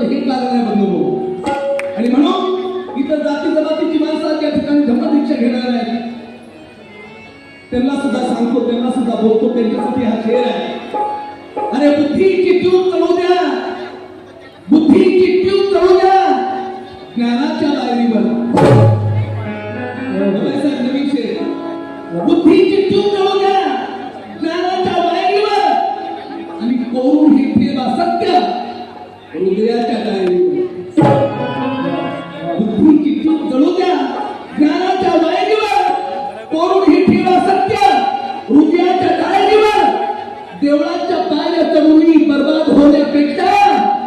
हे कारण आहे बंधू. आणि म्हणून इतर जाती जमातीची माणसं त्या ठिकाणी धम्मदीक्षा घेणार आहेत. त्यांना सुद्धा सांगतो, त्यांना सुद्धा बोलतो, त्यांच्यासाठी हा खेळ आहे. अरे बुद्धीची ट्यूब चढवू द्या, बुद्धीची ट्यूब चढवू द्या ज्ञानाच्या पायरीवर. नवीन शेर, बुद्धीची ट्यूब चढवू द्या ज्ञानाच्या पायरीवर आणि कोरून हे ठेवा सत्य हृदयाच्या पायरीवर. बुद्धीची ट्यूब जळू द्या ज्ञानाच्या पायरीवर, कोरून हे ठेवा सत्य हृदयाच्या पायरीवर. देवळाच्या पायऱ्या चढून बर्बाद होण्यापेक्षा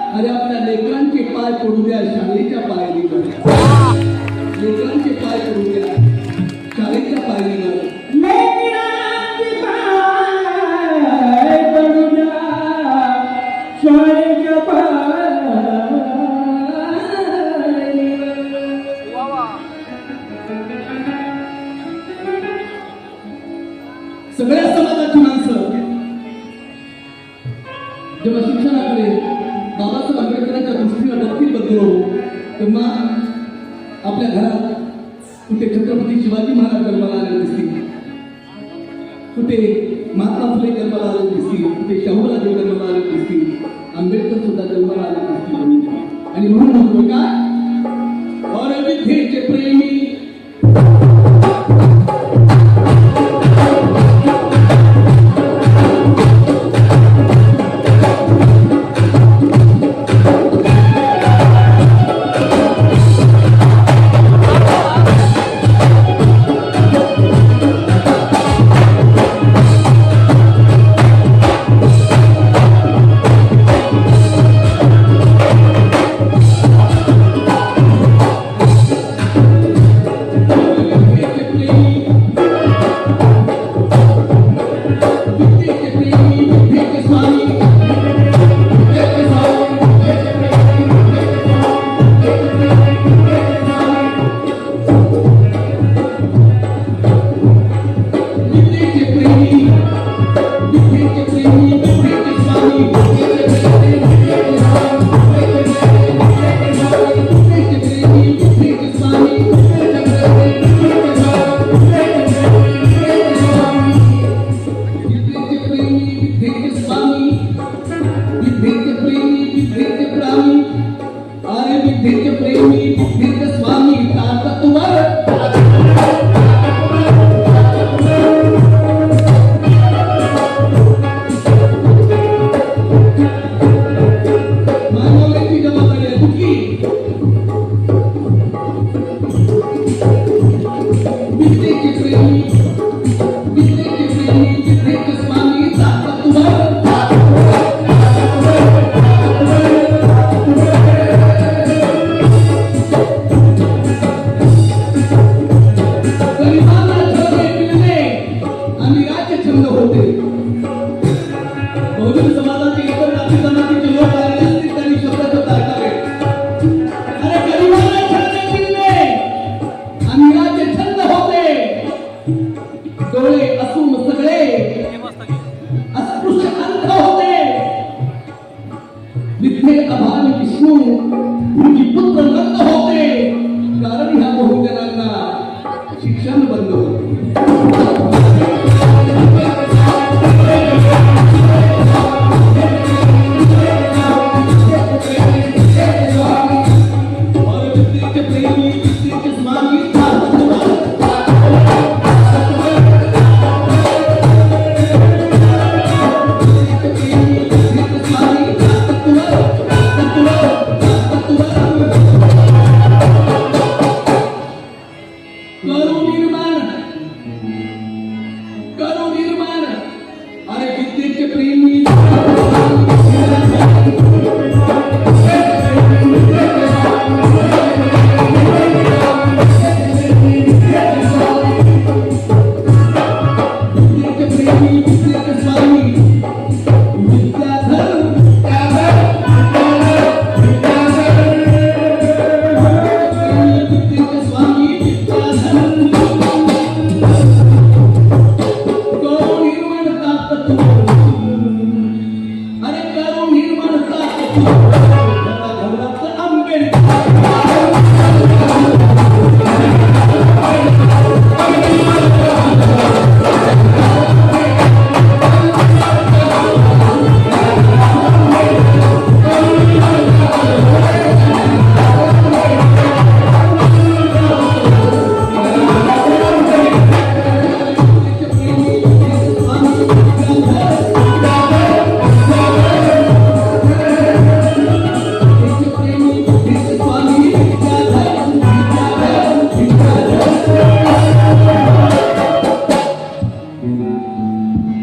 अरे आपल्या लेकरांचे पाय पडू द्या शाळेच्या पायरीवर. लेकरांचे पाय पडू द्या शाळेच्या पायरीवर. सगळ्या समाजाची माणसं जेव्हा शिक्षणाकडे बाबासाहेब आंबेडकरांच्या दृष्टीने बघतील बघतो, तेव्हा आपल्या घरात कुठे छत्रपती शिवाजी महाराज जन्माला आले दिसतील, कुठे महात्मा फुले जन्माला आले दिसतील, कुठे शाहूराजे जन्माला आले दिसतील, आंबेडकर सुद्धा जन्माला आले दिसतील. आणि म्हणून म्हणतो काय, और विद्येचे प्रेमी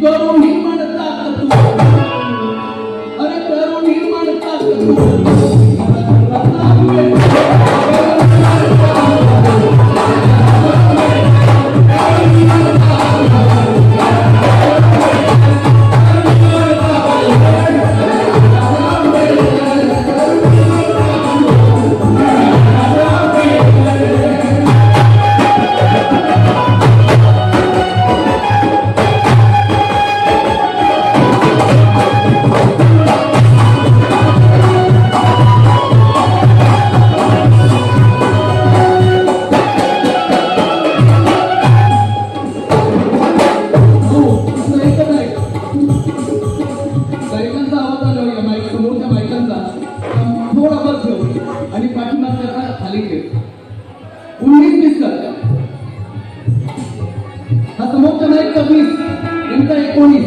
करुणी म्हणतात तू, अरे करुणी म्हणतात तू. आणि पाठीमागच्या खाली ठेव. 19-20 कर. हा समोरचा माईकचा 20, यांचा 19.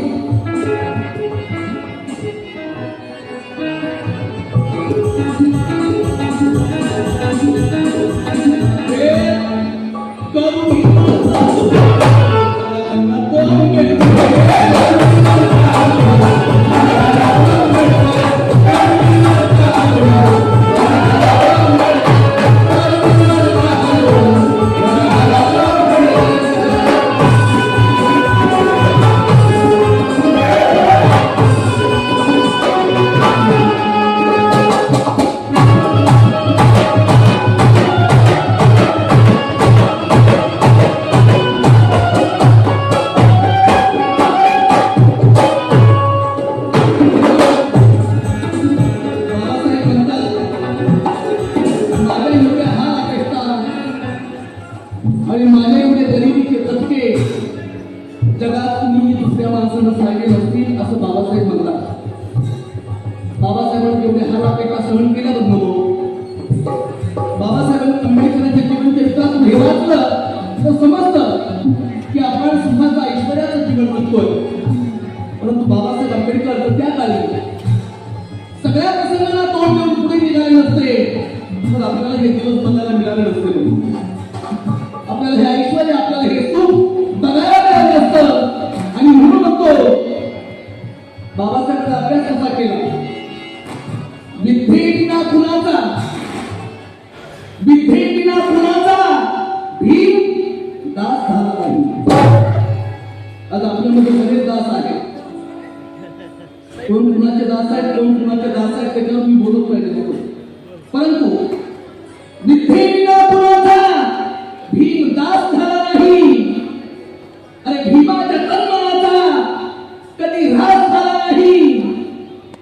आणि माझ्या एवढे गरिबीचे तटके जगात मी दुसऱ्या माणसानं पाहिले नसतील असं बाबासाहेब म्हणतात. बाबासाहेबांनी एवढे हारापेटा सहन केल्याबद्दल नको. बाबासाहेबांनी आंबेडकरांच्या जीवन चरित्रातून हे वाचलं तर समजतं की आपण सुखाचा ऐश्वर्याचं जीवन जगतोय. परंतु बाबासाहेब आंबेडकर तर त्या काळी सगळ्या प्रसंगांना तोंड देऊन पुढे निघाले नसते तर आपल्याला हे दिवस बघायला मिळाले नसते. आपल्याला हे ऐश्वर्य, आपल्याला हे सुख बघायला मिळालं असतं. आणि म्हणून म्हणतो बाबासाहेबांचा अभ्यास कसा केला. विद्येविना कुणाचा, विद्येविना कुणाचा भीम दास झाला नाही. आज आपल्यामध्ये बरेच दास आहेत. कोण कुणाचे दास आहेत, कोण कुणाचे दास आहेत त्याच्यावर मी बोलत राहिले. परंतु विद्येविना कुणाचा भीम दास झाला नाही. अरे भीमाच्या तन्मनाचा कधी ऱ्हास झाला नाही.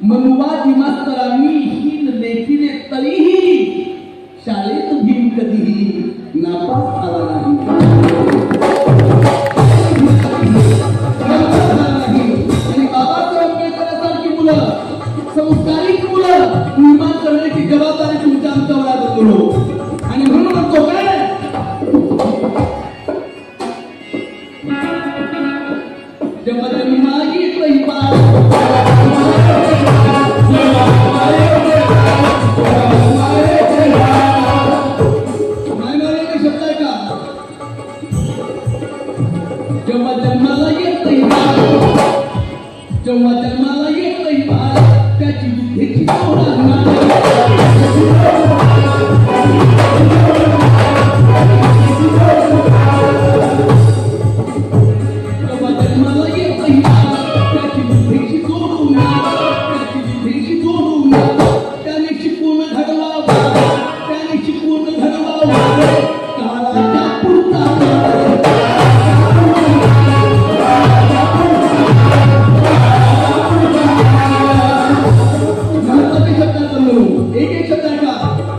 मनुवादी मास्तरांनी हीन लेखिले तरीही शाळेत भीम कधीही नापास झाला नाही. आणि बाबासाहेब आंबेडकरांसारखी मुलं, संस्कारिक मुलं निर्माण करण्याची जबाबदारी तुमच्या आमच्यावर आहे. आणि म्हणून म्हणतो काय जेव्हा जन्माला येत त्याची बुद्धीची एक शब्द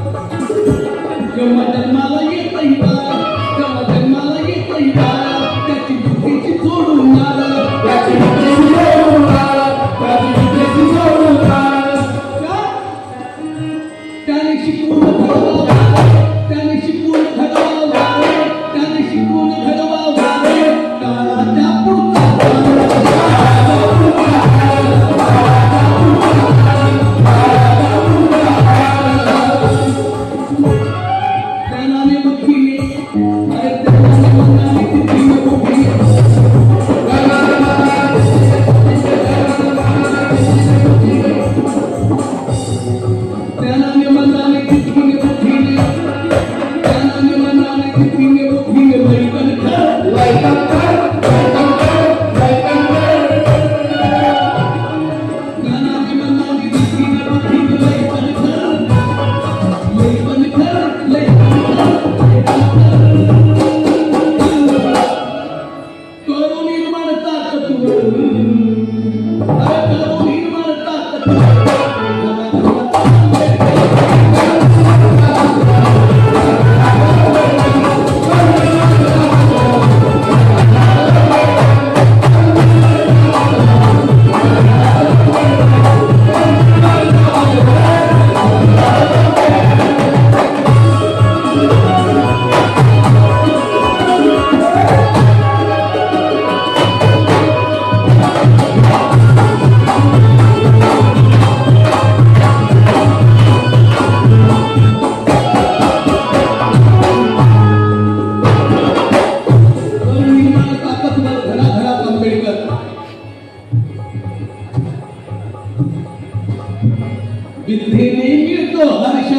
विद्येने मिळतो हर्ष,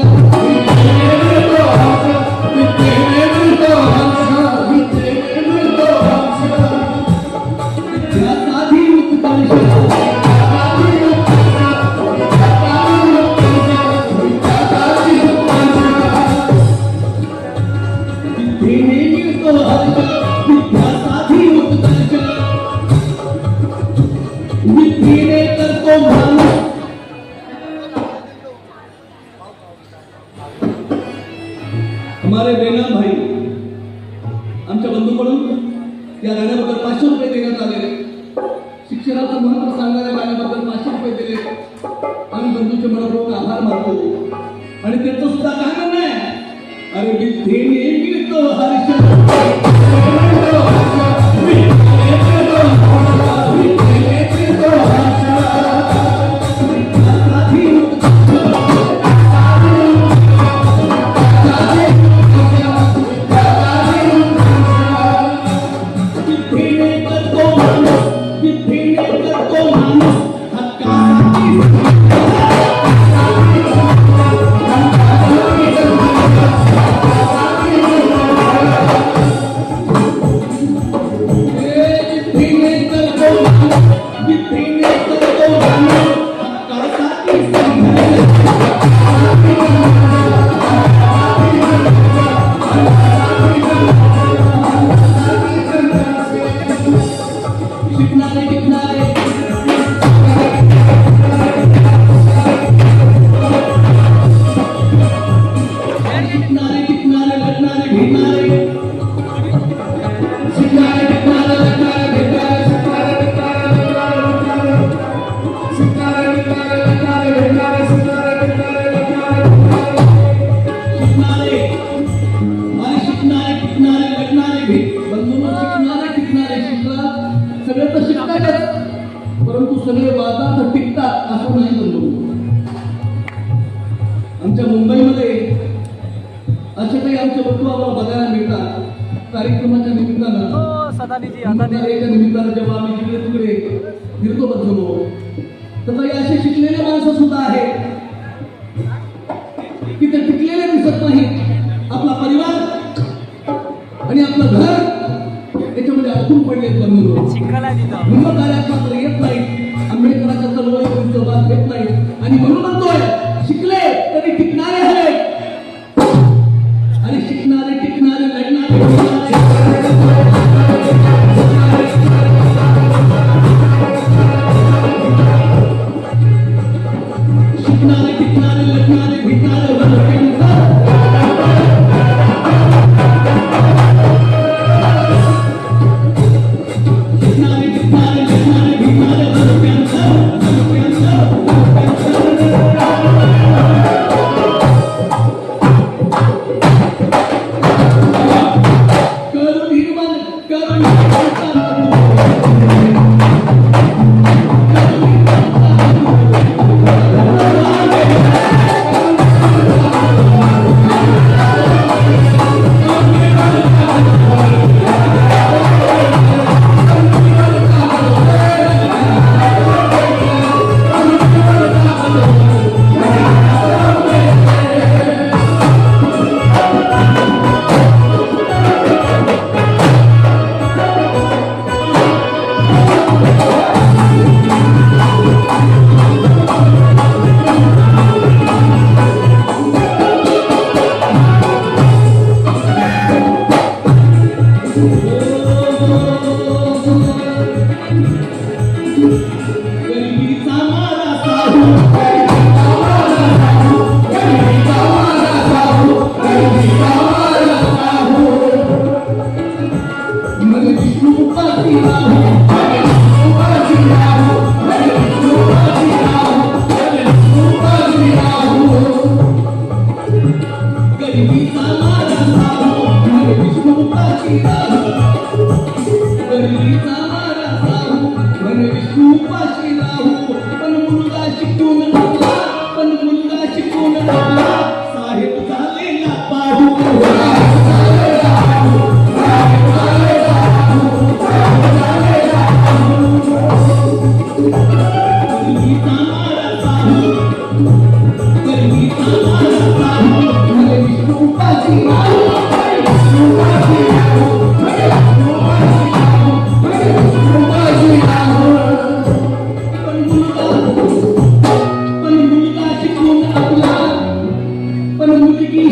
विद्येने मिळतो हर्ष, विद्येने मिळतो हर्ष. विद्यासाधी उत्कर्ष, विद्येने मिळतो हर्ष, विद्यासाधी उत्कर्ष. विद्येने करतो माणूस हमारे बेनाम भाई आमच्या बंधूकडून या गाण्याबद्दल 500 रुपये देण्यात आलेले. शिक्षणाचं महत्त्व सांगणाऱ्या गाण्याबद्दल 500 रुपये दिले. आम्ही बंधूचे मनपूर्वक आभार मानतो. आणि त्याचं सुद्धा गाणं नाही, अरे विद्येने मिळतो हर्ष, परंतु सगळे वादात टिकतात असं नाही म्हणतो. आमच्या मुंबईमध्ये असे काही आमचे बंधू आम्हाला बघायला मिळतात. कार्यक्रमाच्या निमित्तानं निमित्तानं जेव्हा आम्ही जिकडे तिकडे फिरतो बसलो तर काही असे शिकलेले माणसं सुद्धा आहेत की ते टिकलेले दिसत नाही. आपला परिवार आणि आपलं घर याच्यामध्ये अडकून पडले बंधू. कार्यात मात्र येत नाही. आंबेडकरांच्या चळवळीचा वाद येत नाही. आणि म्हणून म्हणतोय शिकले तरी टिकणारे हवे आणि शिकणारे टिकणारे लढणारे गरिबीचा मारा साहू गरिबीचा मारा साहू गरिबीचा मारा साहू मन विष्णू उपासी राहू हरे विष्णु पासी राहू हरे विष्णु पासी राहू हरे विष्णु पासी राहू गरिबीचा मारा साहू मन विष्णू उपासी राहू गरिबीचा मारा साहू मन विष्णू उपासी राहू पण मुलगा शिकून आपला साहेब झालेला पाहू गरिबीचा मारा साहू गरिबीचा मारा साहू मन विष्णू उपासी राहू पण मुलगा शिकून आपला पण मुलगी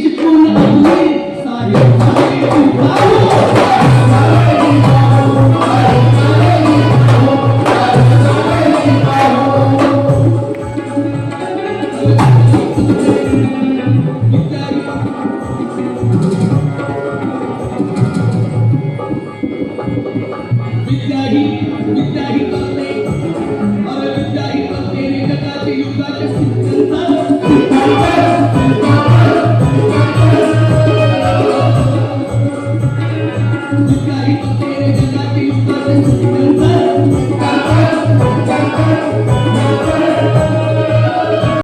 शिकून आपली साहेब झालेली पाहू विद्या ही करते अरे विद्या ही करते जगाचे युगाचे सिद्धांत